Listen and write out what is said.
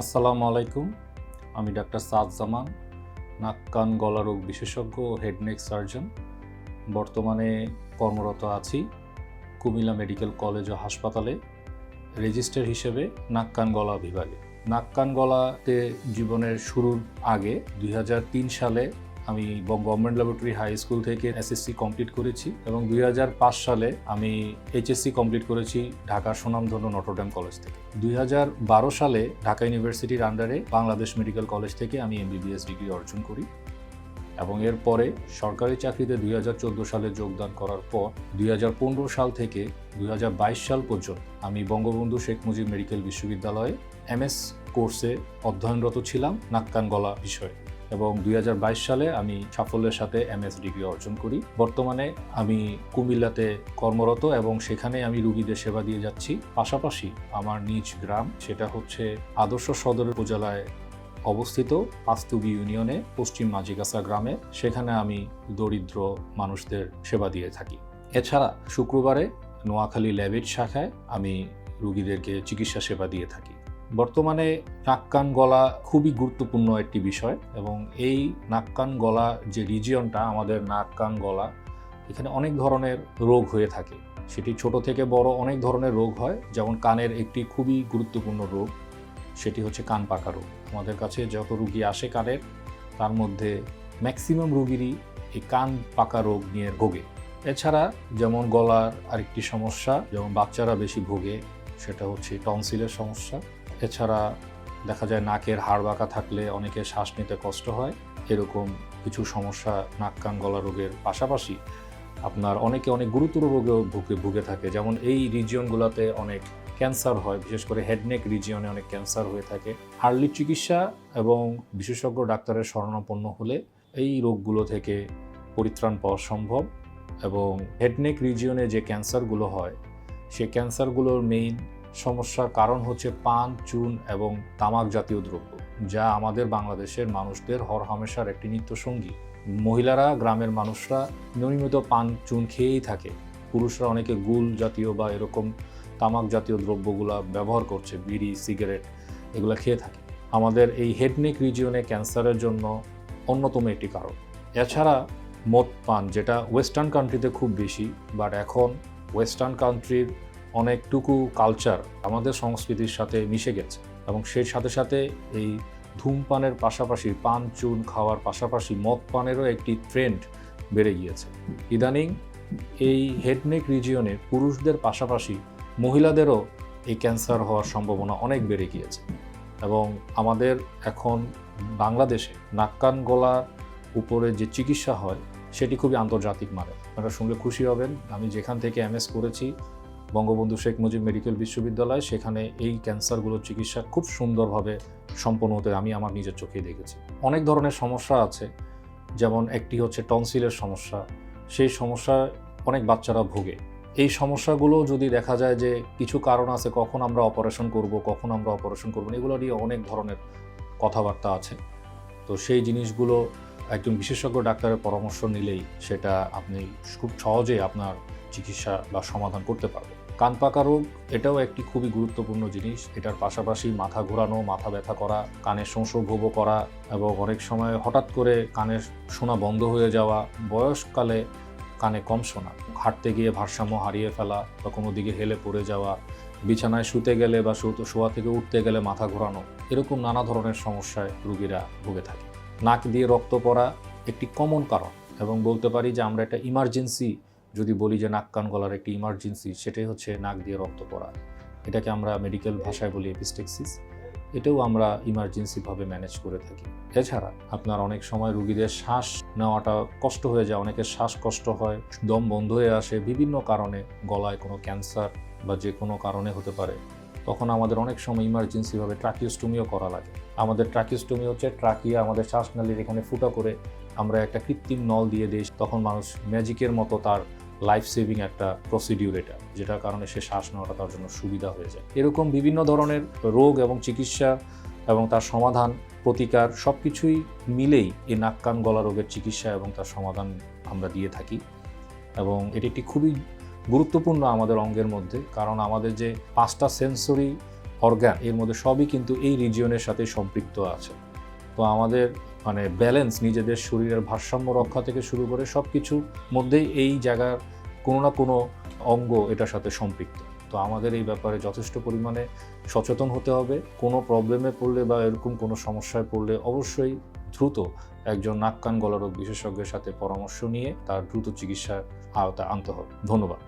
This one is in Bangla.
আসসালামু আলাইকুম। আমি ডাক্তার সাদ জামান, নাক কান গলা রোগ বিশেষজ্ঞ ও হেড নেক সার্জন। বর্তমানে কর্মরত আছি কুমিল্লা মেডিকেল কলেজ ও হাসপাতালে রেজিস্ট্রার হিসেবে নাক কান গলা বিভাগে। নাক কান গলাতে জীবনের শুরুর আগে 2003 সালে আমি গভর্নমেন্ট ল্যাবরেটরি হাই স্কুল থেকে এসএসসি কমপ্লিট করেছি এবং 2005 সালে আমি এইচএসসি কমপ্লিট করেছি ঢাকার সুনামধন্য নটরডেম কলেজ থেকে। 2012 সালে ঢাকা ইউনিভার্সিটির আন্ডারে বাংলাদেশ মেডিকেল কলেজ থেকে আমি এমবিবিএস ডিগ্রি অর্জন করি এবং এরপরে সরকারি চাকরিতে 2014 সালে যোগদান করার পর 2015 সাল থেকে 2022 সাল পর্যন্ত আমি বঙ্গবন্ধু শেখ মুজিব মেডিকেল বিশ্ববিদ্যালয়ে এমএস কোর্সে অধ্যয়নরত ছিলাম নাক কান গলা বিষয়ে এবং 2022 সালে আমি সাফল্যের সাথে এমএস ডিগ্রি অর্জন করি। বর্তমানে আমি কুমিল্লাতে কর্মরত এবং সেখানে আমি রোগীদের সেবা দিয়ে যাচ্ছি। পাশাপাশি আমার নিজ গ্রাম, সেটা হচ্ছে আদর্শ সদর উপজেলায় অবস্থিত পাঁচতুবি ইউনিয়নে পশ্চিম মাঝিগাছা গ্রামে, সেখানে আমি দরিদ্র মানুষদের সেবা দিয়ে থাকি। এছাড়া শুক্রবারে নোয়াখালী ল্যাবেট শাখায় আমি রোগীদেরকে চিকিৎসা সেবা দিয়ে থাকি। বর্তমানে নাক কান গলা খুবই গুরুত্বপূর্ণ একটি বিষয় এবং এই নাক কান গলা যে রিজিয়নটা, আমাদের নাক কান গলা, এখানে অনেক ধরনের রোগ হয়ে থাকে। সেটি ছোট থেকে বড় অনেক ধরনের রোগ হয়। যেমন কানের একটি খুবই গুরুত্বপূর্ণ রোগ, সেটি হচ্ছে কান পাকা রোগ। আমাদের কাছে যত রোগী আসে কানের, তার মধ্যে ম্যাক্সিমাম রোগীরই এই কান পাকা রোগ নিয়ে ভোগে। এছাড়া যেমন গলার আরেকটি সমস্যা, যেমন বাচ্চারা বেশি ভোগে, সেটা হচ্ছে টনসিলের সমস্যা। এছাড়া দেখা যায় নাকের হাড় বাঁকা থাকলে অনেকে শ্বাস নিতে কষ্ট হয়। এরকম কিছু সমস্যা নাক কান গলা রোগের পাশাপাশি আপনার অনেকে অনেক গুরুতর রোগেও ভুগে থাকে। যেমন এই রিজিয়নগুলোতে অনেক ক্যান্সার হয়, বিশেষ করে হেডনেক রিজিয়নে অনেক ক্যান্সার হয়ে থাকে। আর্লি চিকিৎসা এবং বিশেষজ্ঞ ডাক্তারের শরণাপন্ন হলে এই রোগগুলো থেকে পরিত্রাণ পাওয়া সম্ভব। এবং হেডনেক রিজিয়নে যে ক্যান্সারগুলো হয়, সেই ক্যান্সারগুলোর মেইন সমস্যার কারণ হচ্ছে পান, চুন এবং তামাক জাতীয় দ্রব্য, যা আমাদের বাংলাদেশের মানুষদের হরহামেশার একটি নিত্যসঙ্গী। মহিলারা, গ্রামের মানুষরা নিয়মিত পান চুন খেয়েই থাকে। পুরুষরা অনেকে গুল জাতীয় বা এরকম তামাক জাতীয় দ্রব্যগুলো ব্যবহার করছে, বিড়ি, সিগারেট এগুলো খেয়ে থাকে। আমাদের এই হেডনেক রিজিয়নে ক্যান্সারের জন্য অন্যতম একটি কারণ। এছাড়া মদ পান, যেটা ওয়েস্টার্ন কান্ট্রিতে খুব বেশি, বাট এখন ওয়েস্টার্ন কান্ট্রির অনেকটুকু কালচার আমাদের সংস্কৃতির সাথে মিশে গেছে এবং সেই সাথে সাথে এই ধূমপানের পাশাপাশি পান চুন খাওয়ার পাশাপাশি মদ পানেরও একটি ট্রেন্ড বেড়ে গিয়েছে। ইদানিং এই হেডনেক রিজিয়নে পুরুষদের পাশাপাশি মহিলাদেরও এই ক্যান্সার হওয়ার সম্ভাবনা অনেক বেড়ে গিয়েছে এবং আমাদের এখন বাংলাদেশে নাক কান গলার উপরে যে চিকিৎসা হয় সেটি খুবই আন্তর্জাতিক মানের। আপনারা শুনলে খুশি হবেন, আমি যেখান থেকে এমএস করেছি বঙ্গবন্ধু শেখ মুজিব মেডিকেল বিশ্ববিদ্যালয়, সেখানে এই ক্যান্সারগুলোর চিকিৎসা খুব সুন্দরভাবে সম্পন্ন হতে আমি আমার নিজের চোখেই দেখেছি। অনেক ধরনের সমস্যা আছে, যেমন একটি হচ্ছে টনসিলের সমস্যা। সেই সমস্যা অনেক বাচ্চারা ভোগে। এই সমস্যাগুলো যদি দেখা যায় যে কিছু কারণ আছে, কখন আমরা অপারেশন করব, কখন আমরা অপারেশন করব না, এগুলো নিয়ে অনেক ধরনের কথাবার্তা আছে। তো সেই জিনিসগুলো একজন বিশেষজ্ঞ ডাক্তারের পরামর্শ নিলেই সেটা আপনি খুব সহজেই আপনার চিকিৎসা বা সমাধান করতে পারবেন। কান পাকা রোগ, এটাও একটি খুবই গুরুত্বপূর্ণ জিনিস। এটার পাশাপাশি মাথা ঘোরানো, মাথা ব্যথা করা, কানের সংসর্গ করা এবং অনেক সময় হঠাৎ করে কানের শোনা বন্ধ হয়ে যাওয়া, বয়সকালে কানে কম শোনা, হাঁটতে গিয়ে ভারসাম্য হারিয়ে ফেলা বা কোনো দিকে হেলে পড়ে যাওয়া, বিছানায় শুতে গেলে বা শোয়া থেকে উঠতে গেলে মাথা ঘোরানো, এরকম নানা ধরনের সমস্যায় রোগীরা ভুগে থাকে। নাক দিয়ে রক্ত পড়া একটি কমন কারণ এবং বলতে পারি যে আমরা একটা ইমার্জেন্সি যদি বলি যে নাক কান গলার একটি ইমার্জেন্সি, সেটাই হচ্ছে নাক দিয়ে রক্ত পড়া। এটাকে আমরা মেডিকেল ভাষায় বলি এপিস্টেক্সিস। এটাও আমরা ইমার্জেন্সিভাবে ম্যানেজ করে থাকি। এছাড়া আপনার অনেক সময় রোগীদের শ্বাস নেওয়াটা কষ্ট হয়ে যায়, অনেকের শ্বাসকষ্ট হয়, দম বন্ধ হয়ে আসে বিভিন্ন কারণে, গলায় কোনো ক্যান্সার বা যে কোনো কারণে হতে পারে। তখন আমাদের অনেক সময় ইমার্জেন্সিভাবে ট্রাকিওস্টোমিও করা লাগে। আমাদের ট্রাকিওস্টোমি হচ্ছে ট্রাকিয়া, আমাদের শ্বাসনালীর এখানে ফুটা করে আমরা একটা কৃত্রিম নল দিয়ে দিই, তখন মানুষ ম্যাজিকের মতো তার লাইফ সেভিং একটা প্রসিডিউর এটা, যেটার কারণে সে শ্বাস নেওয়াটা তার জন্য সুবিধা হয়ে যায়। এরকম বিভিন্ন ধরনের রোগ এবং চিকিৎসা এবং তার সমাধান, প্রতিকার সব কিছুই মিলেই এই নাক কান গলা রোগের চিকিৎসা এবং তার সমাধান আমরা দিয়ে থাকি এবং এটি একটি খুবই গুরুত্বপূর্ণ আমাদের অঙ্গের মধ্যে, কারণ আমাদের যে 5টা সেন্সরি অর্গান এর মধ্যে সবই কিন্তু এই রিজিয়নের সাথে সম্পৃক্ত আছে। তো আমাদের ব্যালেন্স, নিজেদের শরীরের ভারসাম্য রক্ষা থেকে শুরু করে সব কিছুর মধ্যেই এই জায়গার কোনো না কোনো অঙ্গ এটার সাথে সম্পৃক্ত। তো আমাদের এই ব্যাপারে যথেষ্ট পরিমাণে সচেতন হতে হবে। কোনো প্রবলেমে পড়লে বা এরকম কোনো সমস্যায় পড়লে অবশ্যই দ্রুত একজন নাক কান গলা রোগ বিশেষজ্ঞের সাথে পরামর্শ নিয়ে তার দ্রুত চিকিৎসার আওতায় আনতে হবে। ধন্যবাদ।